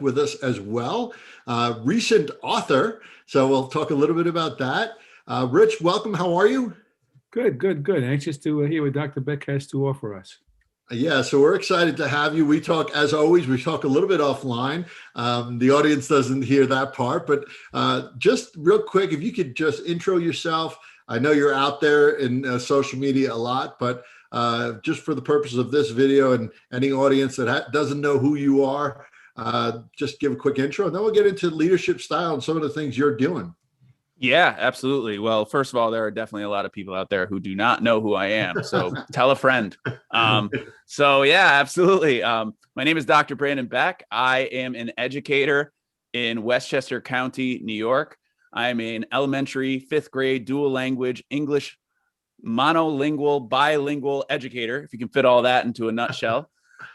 with us as well, recent author. So we'll talk a little bit about that. Rich, welcome. How are you? Good, good, good. Anxious to hear what Dr. Beck has to offer us. Yeah, so we're excited to have you. We talk, as always, we talk a little bit offline. The audience doesn't hear that part, but just real quick, if you could just intro yourself. I know you're out there in social media a lot, but just for the purposes of this video and any audience that doesn't know who you are, just give a quick intro, and then we'll get into leadership style and some of the things you're doing. Yeah, absolutely. Well, first of all, there are definitely a lot of people out there who do not know who I am. So tell a friend. So yeah, absolutely. My name is Dr. Brandon Beck. I am an educator in Westchester County, New York. I am an elementary, fifth grade, dual language, English, monolingual, bilingual educator, if you can fit all that into a nutshell.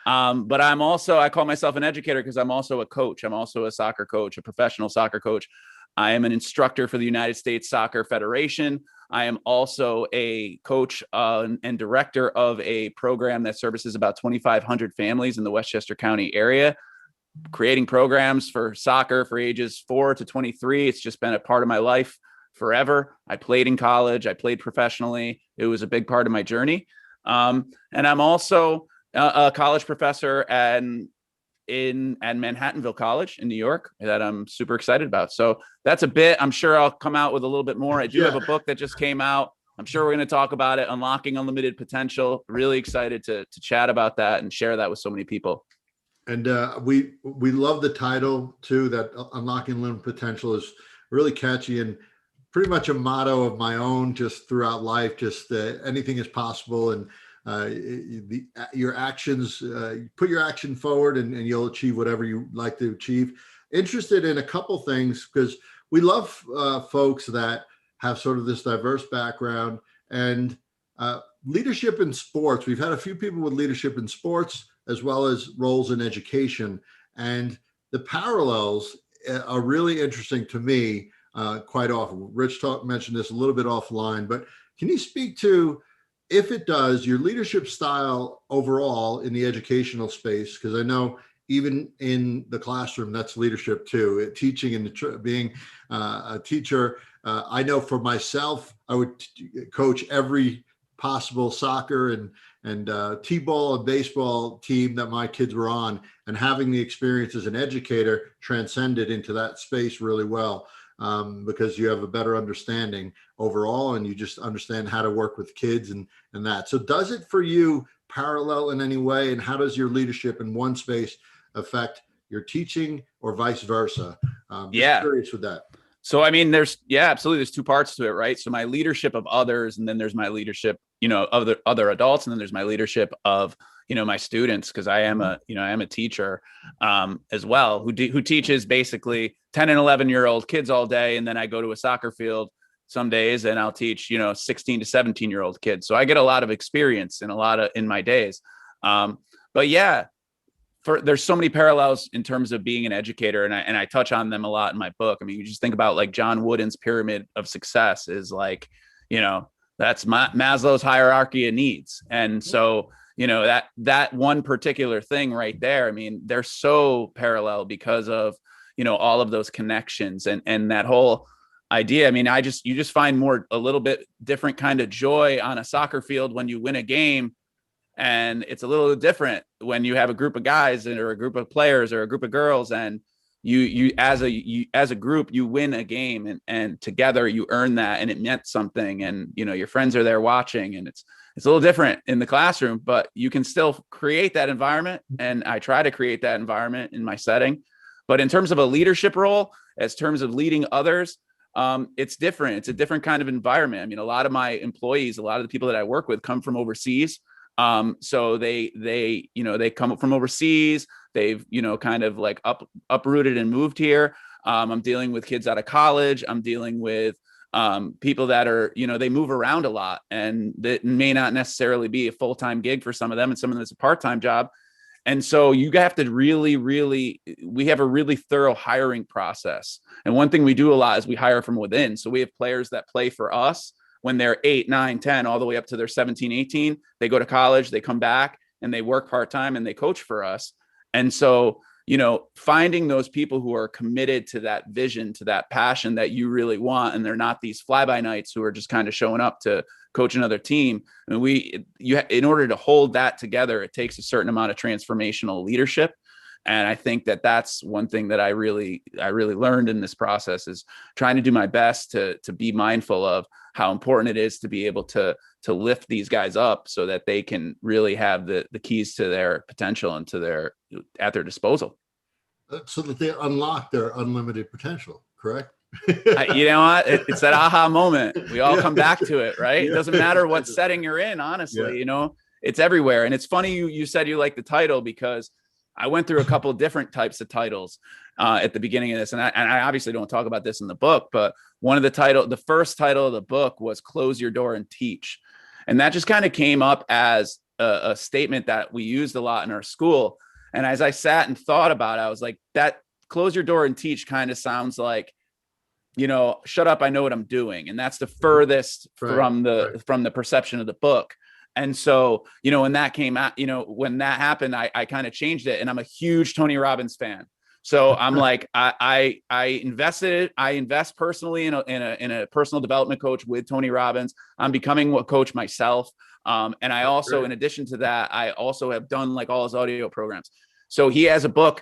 But I call myself an educator because I'm also a coach. I'm also a soccer coach, a professional soccer coach. I am an instructor for the United States Soccer Federation. I am also a coach and director of a program that services about 2,500 families in the Westchester County area, creating programs for soccer for ages 4 to 23. It's just been a part of my life forever. I played in college. I played professionally. It was a big part of my journey. And I'm also a college professor at Manhattanville College in New York that I'm super excited about. So that's a bit. I'm sure I'll come out with a little bit more. I do have a book that just came out. I'm sure we're going to talk about it, Unlocking Unlimited Potential. Really excited to chat about that and share that with so many people. And we love the title too, that Unlocking Unlimited Potential is really catchy and pretty much a motto of my own just throughout life, just anything is possible. And your actions, put your action forward and you'll achieve whatever you like to achieve. Interested in a couple things because we love folks that have sort of this diverse background and leadership in sports. We've had a few people with leadership in sports as well as roles in education, and the parallels are really interesting to me quite often. Rich mentioned this a little bit offline, but can you speak to, if it does, your leadership style overall in the educational space? Because I know even in the classroom, that's leadership too. Teaching and being a teacher. I know for myself, I would coach every possible soccer and t-ball and baseball team that my kids were on, and having the experience as an educator transcended into that space really well. Because you have a better understanding overall and you just understand how to work with kids and that. So does it for you parallel in any way? And how does your leadership in one space affect your teaching or vice versa? Curious with that. So, I mean, absolutely. There's two parts to it, right? So my leadership of others, and then there's my leadership, of other adults. And then there's my leadership of, my students, because I am a teacher as well, who teaches basically 10 and 11-year-old kids all day. And then I go to a soccer field some days and I'll teach, 16 to 17-year-old kids. So I get a lot of experience in my days. But yeah, there's so many parallels in terms of being an educator. And I touch on them a lot in my book. I mean, you just think about like John Wooden's pyramid of success is like, that's Maslow's hierarchy of needs. And so, that one particular thing right there, I mean, they're so parallel because of, all of those connections and that whole idea. I mean, you just find a little bit different kind of joy on a soccer field when you win a game. And it's a little different when you have a group of guys or a group of players or a group of girls, and you as a group, you win a game and together you earn that, and it meant something, and your friends are there watching, and it's a little different in the classroom, but you can still create that environment. And I try to create that environment in my setting. But in terms of a leadership role, as terms of leading others, it's different. It's a different kind of environment. I mean, a lot of my employees, a lot of the people that I work with come from overseas. So they come from overseas. They've, kind of like uprooted and moved here. I'm dealing with kids out of college. I'm dealing with people that are, they move around a lot, and that may not necessarily be a full-time gig for some of them, and some of them it's a part-time job. And so you have to we have a really thorough hiring process. And one thing we do a lot is we hire from within. So we have players that play for us when they're 8, 9, 10, all the way up to their 17, 18, they go to college, they come back and they work part-time and they coach for us. And so, finding those people who are committed to that vision, to that passion that you really want. And they're not these fly by nights who are just kind of showing up to coach another team. And in order to hold that together, it takes a certain amount of transformational leadership. And I think that that's one thing that I really learned in this process, is trying to do my best to be mindful of how important it is to be able to lift these guys up so that they can really have the keys to their potential and at their disposal. So that they unlock their unlimited potential, correct? You know what? It's that aha moment. We all come back to it, right? It doesn't matter what setting you're in, honestly, it's everywhere. And it's funny you said you like the title, because I went through a couple of different types of titles at the beginning of this. And I obviously don't talk about this in the book, but the first title of the book was Close Your Door and Teach. And that just kind of came up as a statement that we used a lot in our school. And as I sat and thought about it, I was like, that close your door and teach kind of sounds like, shut up, I know what I'm doing. And that's the furthest from the perception of the book. And so, when that came out, when that happened, I kind of changed it, and I'm a huge Tony Robbins fan. So I'm like, I invest personally in a personal development coach with Tony Robbins. I'm becoming a coach myself. And I also, in addition to that, I also have done like all his audio programs. So he has a book.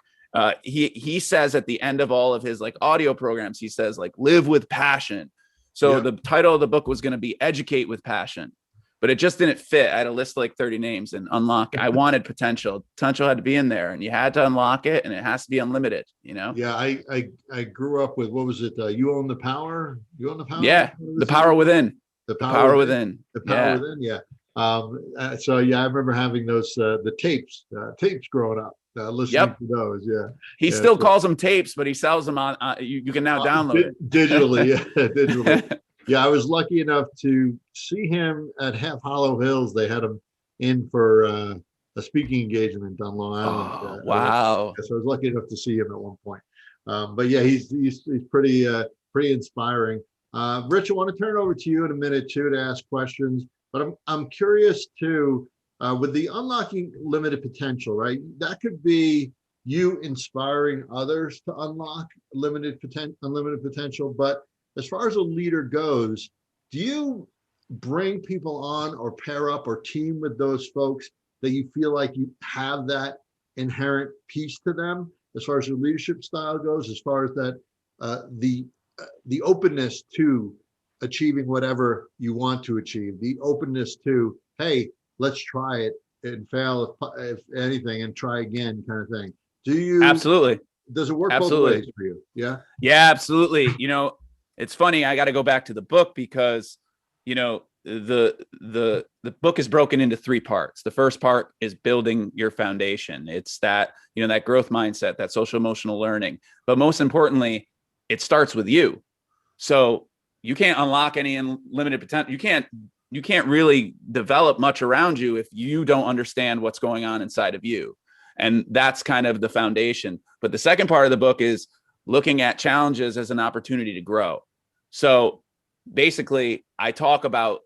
He says at the end of all of his like audio programs, he says like, live with passion. So the title of the book was going to be Educate with Passion, but it just didn't fit. I had a list of like 30 names, and unlock. I wanted potential. Potential had to be in there, and you had to unlock it, and it has to be unlimited, Yeah. I grew up with, what was it? You Own the Power. You Own the Power. Yeah. The Power Within. The Power Within. The Power Within. Yeah. So I remember having those, the tapes growing up, listening to those. Yeah. He still calls them tapes, but he sells them on, you can now download it. Digitally. Yeah. Digitally. Yeah. I was lucky enough to see him at Half Hollow Hills. They had him in for a speaking engagement on Long Island. Wow. So I was lucky enough to see him at one point. But yeah, he's pretty inspiring. Rich, I want to turn it over to you in a minute too, to ask questions. But I'm curious too, with the unlocking limited potential, right? That could be you inspiring others to unlock unlimited potential. But as far as a leader goes, do you bring people on or pair up or team with those folks that you feel like you have that inherent piece to them, as far as your leadership style goes, as far as that the openness to achieving whatever you want to achieve, the openness to, hey, let's try it and fail if anything and try again, kind of thing. Do you? Absolutely. Does it work both ways for you? Yeah. Yeah, absolutely. It's funny. I got to go back to the book because, the book is broken into three parts. The first part is building your foundation. It's that, that growth mindset, that social emotional learning. But most importantly, it starts with you. So you can't unlock any unlimited potential. You can't really develop much around you if you don't understand what's going on inside of you. And that's kind of the foundation. But the second part of the book is looking at challenges as an opportunity to grow. So basically, I talk about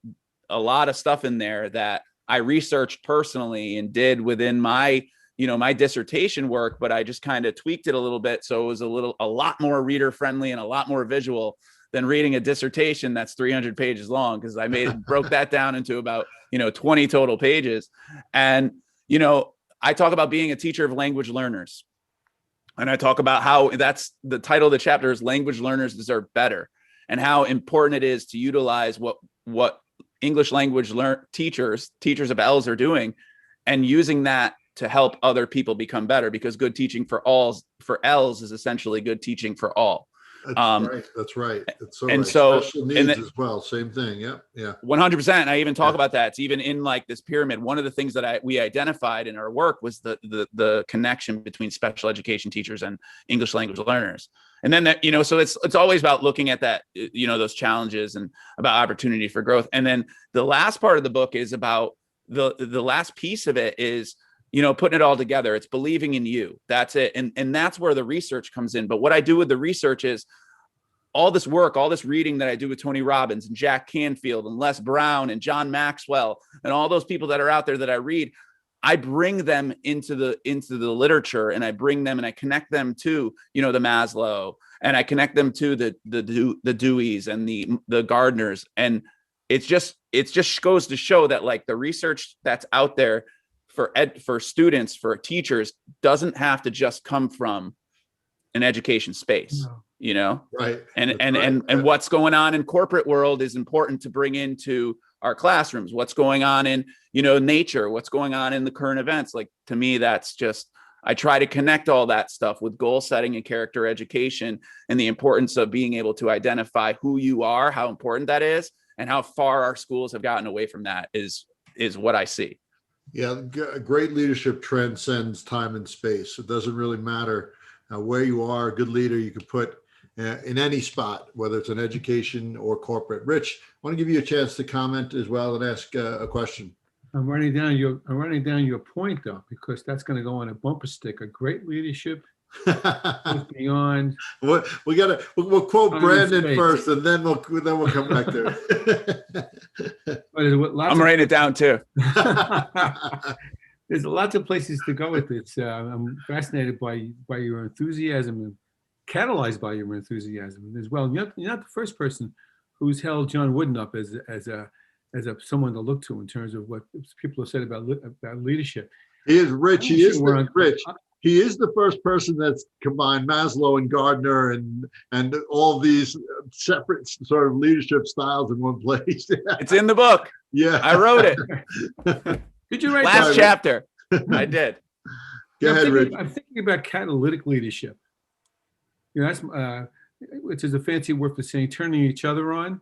a lot of stuff in there that I researched personally and did within my dissertation work, but I just kind of tweaked it a little bit. So it was a lot more reader friendly and a lot more visual than reading a dissertation that's 300 pages long, because I broke that down into about 20 total pages. And I talk about being a teacher of language learners, and I talk about how that's the title of the chapter is Language Learners Deserve Better, and how important it is to utilize what English language teachers of L's are doing, and using that to help other people become better, because good teaching for L's is essentially good teaching for all. That's right. That's so and right. so Special needs as well. Same thing. Yeah. 100%. I even talk about that. It's even in like this pyramid. One of the things that we identified in our work was the connection between special education teachers and English language learners. And then that, so it's always about looking at that, those challenges and about opportunity for growth. And then the last part of the book is about the last piece of it is, putting it all together. It's believing in you. That's it. And that's where the research comes in. But what I do with the research is all this work, all this reading that I do with Tony Robbins and Jack Canfield and Les Brown and John Maxwell and all those people that are out there that I read. I bring them into the literature, and I bring them and I connect them to, you know, the Maslow, and I connect them to the Deweys and the Gardners. And it just goes to show that, like, the research that's out there for students, for teachers, doesn't have to just come from an education space. No. You know, Right. and That's and right. and and what's going on in corporate world is important to bring into our classrooms. What's going on in, you know, nature, what's going on in the current events. Like, to me, that's just, I try to connect all that stuff with goal setting and character education, and the importance of being able to identify who you are, how important that is, and how far our schools have gotten away from that is what I see. Yeah, great leadership transcends time and space. It doesn't really matter where you are. A good leader you can put in any spot, whether it's in education or corporate. Rich, I want to give you a chance to comment as well and ask a question. I'm writing down your point, though, because that's going to go on a bumper sticker. Great leadership goes beyond. We'll quote Time and Brandon space. first, and then we'll come back to it. But there's lots I'm writing it down too. there's lots of places to go with this. I'm fascinated by your enthusiasm and catalyzed by your enthusiasm as well. You're not the first person who's held John Wooden up as someone to look to in terms of what people have said about leadership. He is Rich. He is Rich. I- He is the first person that's combined Maslow and Gardner and all these separate sort of leadership styles in one place. It's in the book. Yeah. I wrote it. Did you write Last that? chapter. I did. Go ahead, Rich. I'm thinking about catalytic leadership. You know, that's which is a fancy word for saying turning each other on.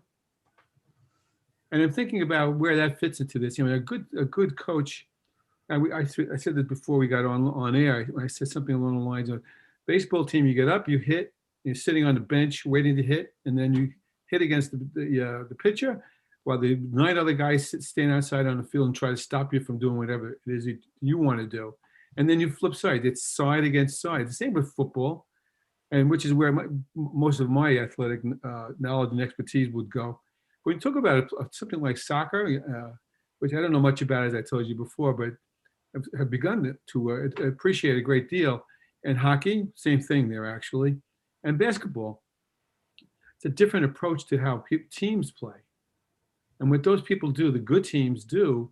And I'm thinking about where that fits into this. You know, a good coach. I said this before we got on air. I said something along the lines of, baseball team, you get up, you hit, you're sitting on the bench waiting to hit, and then you hit against the pitcher, while the 9 other guys stand outside on the field and try to stop you from doing whatever it is you want to do. And then you flip side. It's side against side. The same with football, and which is where most of my athletic knowledge and expertise would go. When you talk about something like soccer, which I don't know much about, as I told you before, but have begun to appreciate a great deal. And hockey, same thing there actually. And basketball, it's a different approach to how teams play. And what those people do, the good teams do,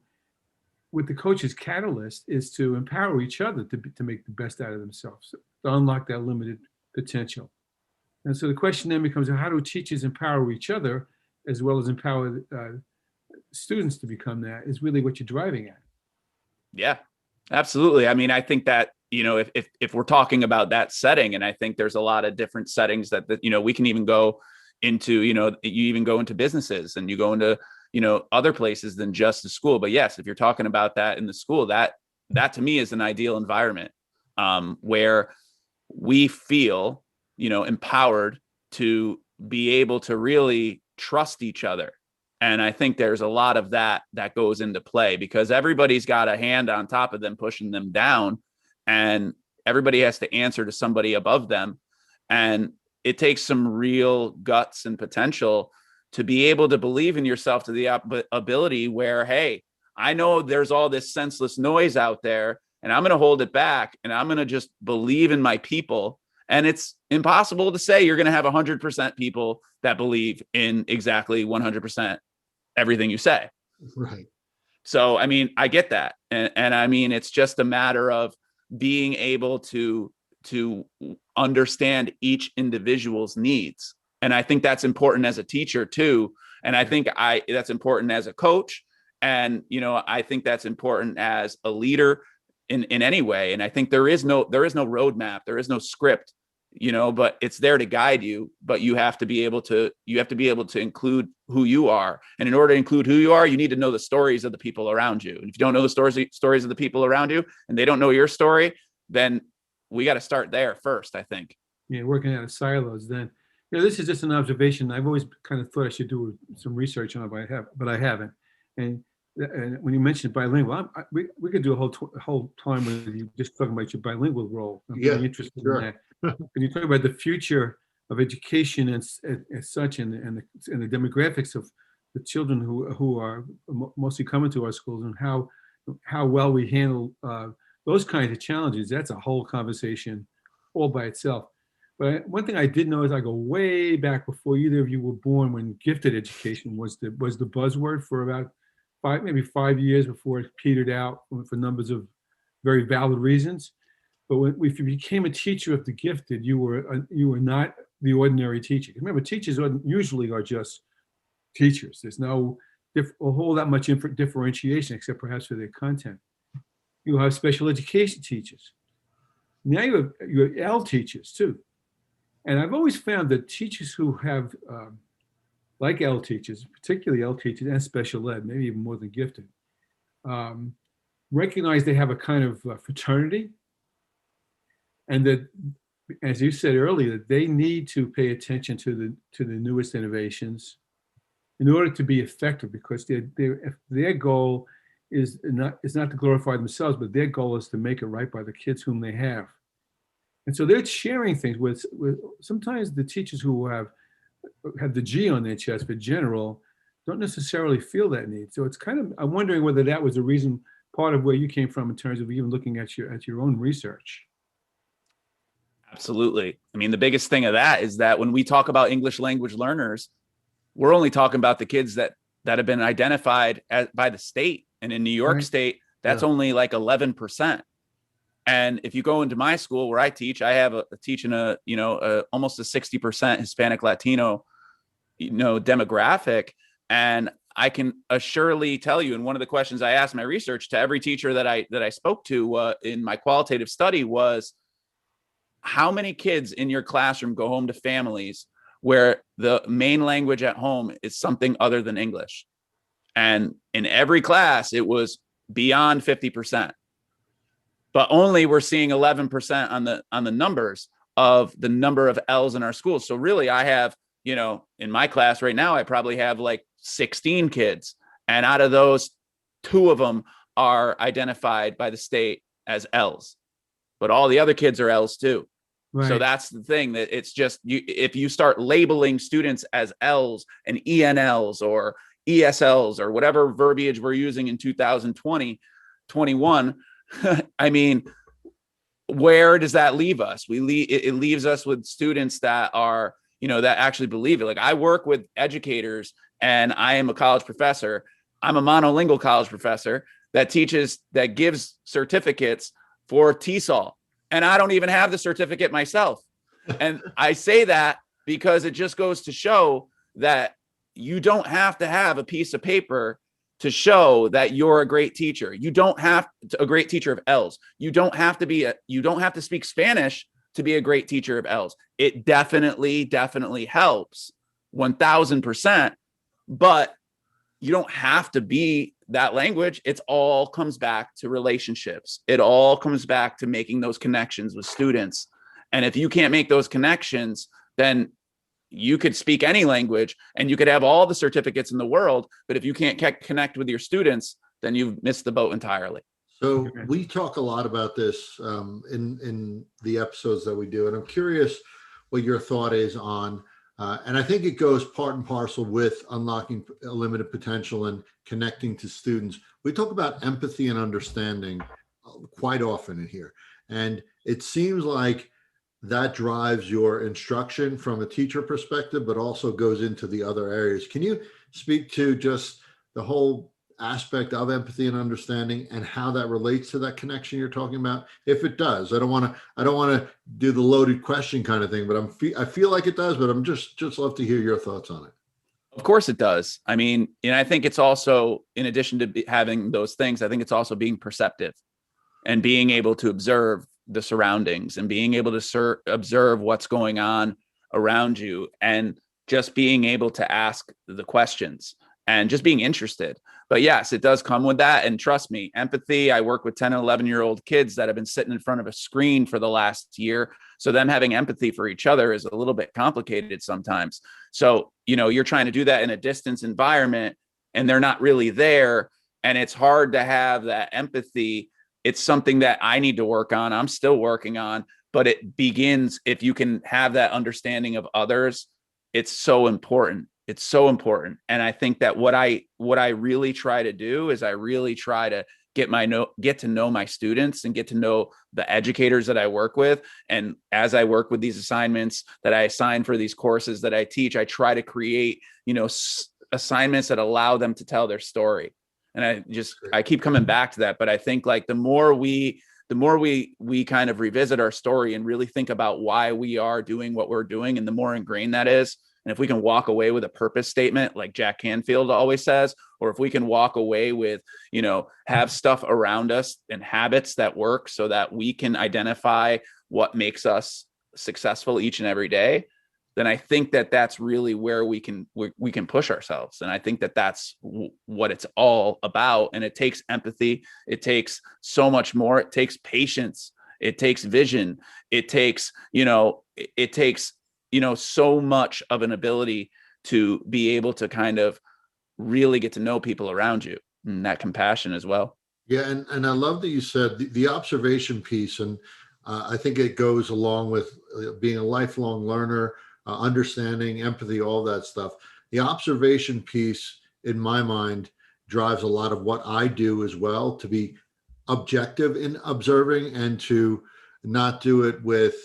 with the coach's catalyst, is to empower each other to make the best out of themselves, to unlock that limited potential. And so the question then becomes, how do teachers empower each other as well as empower students to become that, is really what you're driving at. Yeah, absolutely. I mean, I think that, you know, if we're talking about that setting, and I think there's a lot of different settings that you know, we can even go into, you know, you even go into businesses and you go into, you know, other places than just the school. But yes, if you're talking about that in the school, that to me is an ideal environment where we feel, you know, empowered to be able to really trust each other. And I think there's a lot of that goes into play, because everybody's got a hand on top of them pushing them down, and everybody has to answer to somebody above them. And it takes some real guts and potential to be able to believe in yourself to the ability where, hey, I know there's all this senseless noise out there, and I'm going to hold it back, and I'm going to just believe in my people. And it's impossible to say you're going to have 100% people that believe in exactly 100% everything you say. Right. So, I mean, I get that. And I mean, it's just a matter of being able to understand each individual's needs. And I think that's important as a teacher too. And I think that's important as a coach. And, you know, I think that's important as a leader in any way. And I think there is no roadmap, there is no script, you know, but it's there to guide you. But you have to be able to include who you are. And in order to include who you are, you need to know the stories of the people around you. And if you don't know the stories of the people around you, and they don't know your story, then we got to start there first, I think. Yeah, working out of silos then. You know, this is just an observation. I've always kind of thought I should do some research on it, but I haven't. And when you mentioned bilingual, we could do a whole time with you just talking about your bilingual role. I'm really interested in that. When you talk about the future of education and such, and the demographics of the children who are mostly coming to our schools, and how how well we handle those kinds of challenges, that's a whole conversation all by itself. But one thing I did know is I go way back before either of you were born, when gifted education was the buzzword for about maybe 5 years before it petered out for numbers of very valid reasons. But if you became a teacher of the gifted, you were not the ordinary teacher. Remember, teachers usually are just teachers. There's no a whole that much differentiation, except perhaps for their content. You have special education teachers. Now you have L teachers too. And I've always found that teachers who have, like L teachers, particularly L teachers and special ed, maybe even more than gifted, recognize they have a kind of fraternity, and that, as you said earlier, that they need to pay attention to the newest innovations in order to be effective, because their goal is not to glorify themselves, but their goal is to make it right by the kids whom they have. And so they're sharing things with sometimes the teachers who have the G on their chest for general don't necessarily feel that need. So it's kind of, I'm wondering whether that was a reason, part of where you came from in terms of even looking at your own research. Absolutely. I mean, the biggest thing of that is that when we talk about English language learners, we're only talking about the kids that have been identified by the state. And in New York State, that's only like 11%. And if you go into my school where I teach, I have teaching almost a 60% Hispanic Latino, demographic. And I can assuredly tell you, and one of the questions I asked my research to every teacher that I spoke to in my qualitative study was, how many kids in your classroom go home to families where the main language at home is something other than English? And in every class, it was beyond 50%. But only we're seeing 11% on the numbers of the number of L's in our schools. So really, I have, in my class right now, I probably have like 16 kids. And out of those, 2 of them are identified by the state as L's. But all the other kids are L's too. Right. So that's the thing, that it's just, if you start labeling students as L's and ENLs or ESLs or whatever verbiage we're using in 2020, 21, I mean, where does that leave us? It leaves us with students that are, that actually believe it. Like, I work with educators, and I am a college professor. I'm a monolingual college professor that gives certificates for TESOL. And I don't even have the certificate myself. And I say that because it just goes to show that you don't have to have a piece of paper to show that you're a great teacher. You don't have a great teacher of L's. You don't have to speak Spanish to be a great teacher of L's. It definitely helps 1000%, but you don't have to be that language. It all comes back to relationships. It all comes back to making those connections with students. And if you can't make those connections, then you could speak any language and you could have all the certificates in the world, but if you can't connect with your students, then you've missed the boat entirely. So we talk a lot about this in the episodes that we do, and I'm curious what your thought is on, and I think it goes part and parcel with unlocking limited potential and connecting to students. We talk about empathy and understanding quite often in here, and it seems like that drives your instruction from a teacher perspective, but also goes into the other areas. Can you speak to just the whole aspect of empathy and understanding and how that relates to that connection you're talking about? If it does, I don't want to do the loaded question kind of thing, but I feel like it does, but I'm just love to hear your thoughts on it. Of course it does. I mean, and I think it's also, in addition to having those things, I think it's also being perceptive and being able to observe the surroundings and being able to observe what's going on around you, and just being able to ask the questions and just being interested. But yes, it does come with that. And trust me, empathy, I work with 10 and 11-year-old kids that have been sitting in front of a screen for the last year. So them having empathy for each other is a little bit complicated sometimes. So, you're trying to do that in a distance environment and they're not really there. And it's hard to have that empathy. It's something that I need to work on. I'm still working on, but it begins, if you can have that understanding of others, it's so important. It's so important. And I think that what I really try to do is I really try to get to know my students and get to know the educators that I work with. And as I work with these assignments that I assign for these courses that I teach, I try to create, assignments that allow them to tell their story. And I keep coming back to that, but I think like the more we kind of revisit our story and really think about why we are doing what we're doing, and the more ingrained that is, and if we can walk away with a purpose statement, like Jack Canfield always says, or if we can walk away with, have stuff around us and habits that work so that we can identify what makes us successful each and every day, then I think that that's really where we can push ourselves. And I think that that's what it's all about. And it takes empathy. It takes so much more. It takes patience. It takes vision. It takes, so much of an ability to be able to kind of really get to know people around you, and that compassion as well. Yeah. And I love that you said the observation piece. And I think it goes along with being a lifelong learner, understanding, empathy, all that stuff. The observation piece, in my mind, drives a lot of what I do as well, to be objective in observing and to not do it with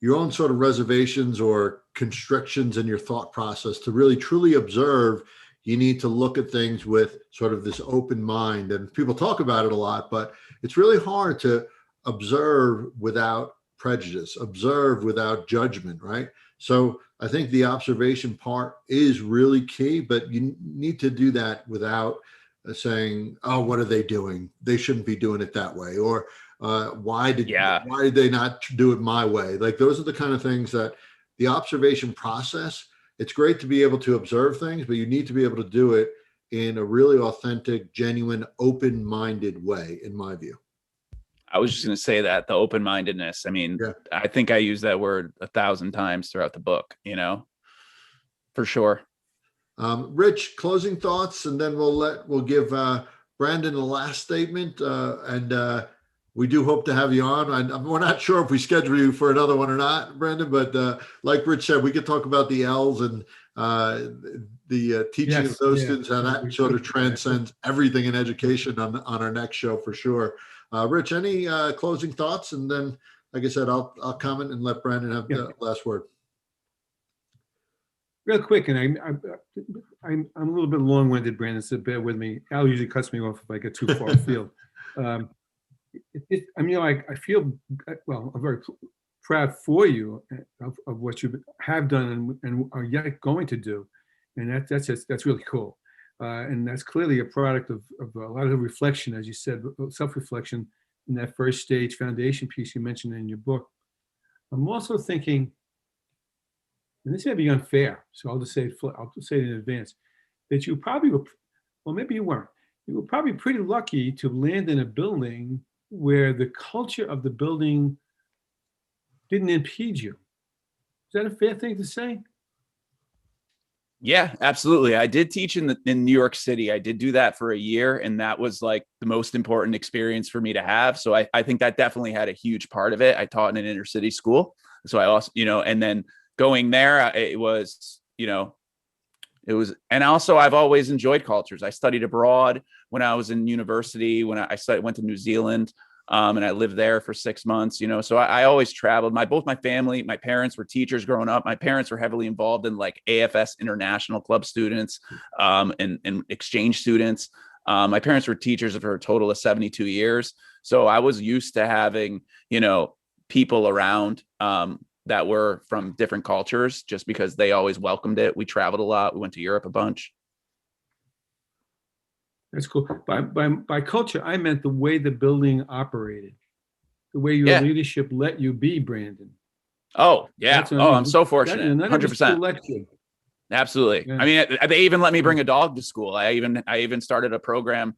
your own sort of reservations or constrictions in your thought process. To really truly observe, you need to look at things with sort of this open mind. And people talk about it a lot, but it's really hard to observe without prejudice, observe without judgment, right? So I think the observation part is really key, but you need to do that without saying, oh, what are they doing? They shouldn't be doing it that way. Or why did they not do it my way? Like, those are the kind of things that the observation process, it's great to be able to observe things, but you need to be able to do it in a really authentic, genuine, open-minded way, in my view. I was just going to say that, the open-mindedness. I mean, yeah. I think I use that word 1,000 times throughout the book, for sure. Rich, closing thoughts, and then we'll give Brandon the last statement. And we do hope to have you on. We're not sure if we schedule you for another one or not, Brandon, but like Rich said, we could talk about the L's and the teaching of those students, how that sort of transcends everything in education on our next show for sure. Rich, any closing thoughts? And then, like I said, I'll comment and let Brandon have the last word. Real quick, and I'm a little bit long-winded, Brandon, so bear with me. Al usually cuts me off if I get too far afield. I feel, well, I'm very proud for you of what you have done and are yet going to do, and that's really cool. And that's clearly a product of a lot of reflection, as you said, self-reflection in that first stage foundation piece you mentioned in your book. I'm also thinking, and this may be unfair, so I'll just say it in advance, that you probably were, well, maybe you weren't. You were probably pretty lucky to land in a building where the culture of the building didn't impede you. Is that a fair thing to say? Yeah, absolutely. I did teach in New York City. I did do that for a year, and that was like the most important experience for me to have. So I think that definitely had a huge part of it. I taught in an inner city school. So I also, and then going there, it was, and also I've always enjoyed cultures. I studied abroad when I was in university, when I went to New Zealand. And I lived there for 6 months, so I always traveled. My parents were teachers growing up. My parents were heavily involved in like AFS International Club students and exchange students. My parents were teachers for a total of 72 years. So I was used to having, people around that were from different cultures just because they always welcomed it. We traveled a lot. We went to Europe a bunch. That's cool. By culture, I meant the way the building operated, the way your leadership let you be, Brandon. Oh, yeah. I'm so fortunate. 100%. Absolutely. Yeah. I mean, they even let me bring a dog to school. I even started a program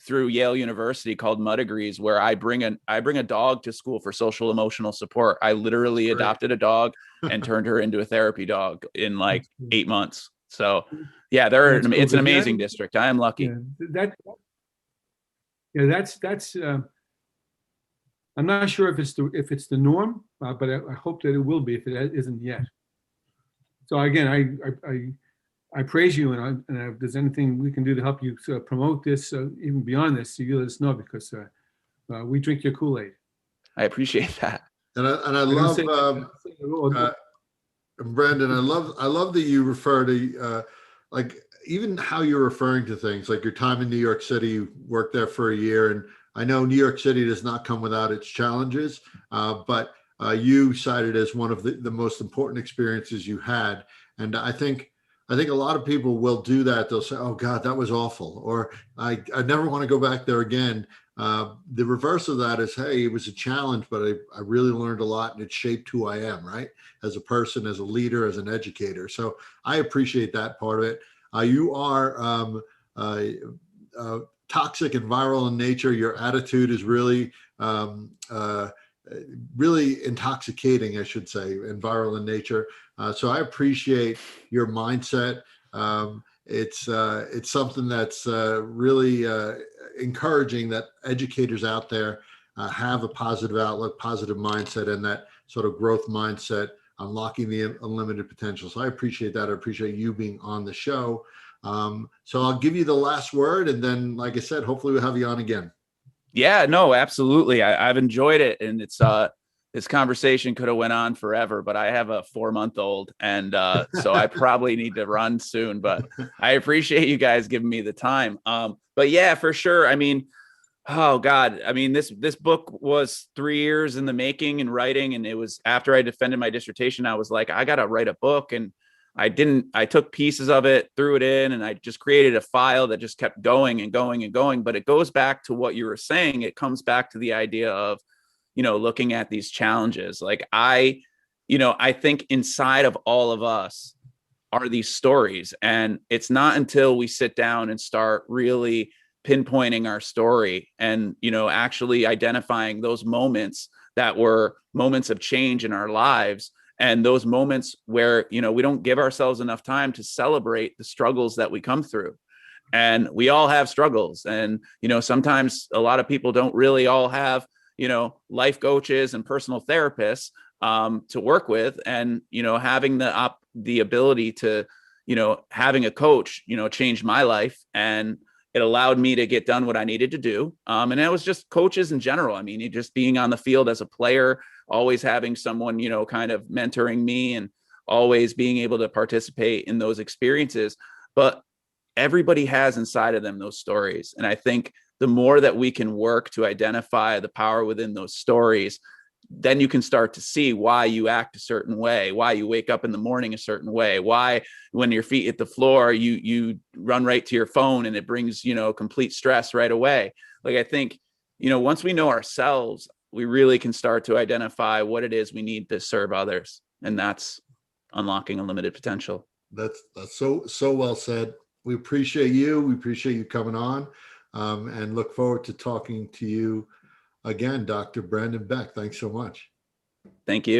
through Yale University called Mudagrees, where I bring a dog to school for social emotional support. I literally adopted a dog and turned her into a therapy dog in like 8 months. So yeah, it's an amazing district. I am lucky. That's I'm not sure if it's the norm, but I hope that it will be if it isn't yet. So again, I praise you, and if there's anything we can do to help you promote this, even beyond this, you let us know, because we drink your Kool-Aid. I appreciate that. And I I don't love say that at all. Brandon, I love that you refer to like even how you're referring to things, like your time in New York City. You worked there for a year, and I know New York City does not come without its challenges, but you cited as one of the most important experiences you had. And I think a lot of people will do that. They'll say, "Oh God, that was awful," or I never want to go back there again." The reverse of that is, hey, it was a challenge, but I really learned a lot, and it shaped who I am, right? As a person, as a leader, as an educator. So I appreciate that part of it. You are toxic and viral in nature. Your attitude is really, really intoxicating, I should say, and viral in nature. So I appreciate your mindset. It's something that's really encouraging, that educators out there have a positive outlook, positive mindset, and that sort of growth mindset, unlocking the unlimited potential. So I appreciate that. I appreciate you being on the show. So I'll give you the last word, and then, like I said, hopefully we'll have you on again. Yeah, no, absolutely. I've enjoyed it, and it's this conversation could have went on forever, but I have a 4-month-old, and so I probably need to run soon. But I appreciate you guys giving me the time. But yeah, for sure. I mean, oh God, I mean, this book was 3 years in the making and writing, and it was after I defended my dissertation, I was like, I got to write a book, and I took pieces of it, threw it in, and I just created a file that just kept going and going and going. But it goes back to what you were saying. It comes back to the idea of, looking at these challenges. Like I think inside of all of us are these stories. And it's not until we sit down and start really pinpointing our story and, actually identifying those moments that were moments of change in our lives, and those moments where, we don't give ourselves enough time to celebrate the struggles that we come through. And we all have struggles. And, sometimes a lot of people don't really all have, life coaches and personal therapists to work with. And, having the ability to, having a coach, changed my life, and it allowed me to get done what I needed to do. And it was just coaches in general. I mean, just being on the field as a player, always having someone, kind of mentoring me, and always being able to participate in those experiences. But everybody has inside of them those stories. And I think the more that we can work to identify the power within those stories, then you can start to see why you act a certain way, why you wake up in the morning a certain way, why when your feet hit the floor, you run right to your phone and it brings, complete stress right away. Like, I think, once we know ourselves, we really can start to identify what it is we need to serve others. And that's unlocking unlimited potential. That's so well said. We appreciate you. We appreciate you coming on, and look forward to talking to you again, Dr. Brandon Beck. Thanks so much. Thank you.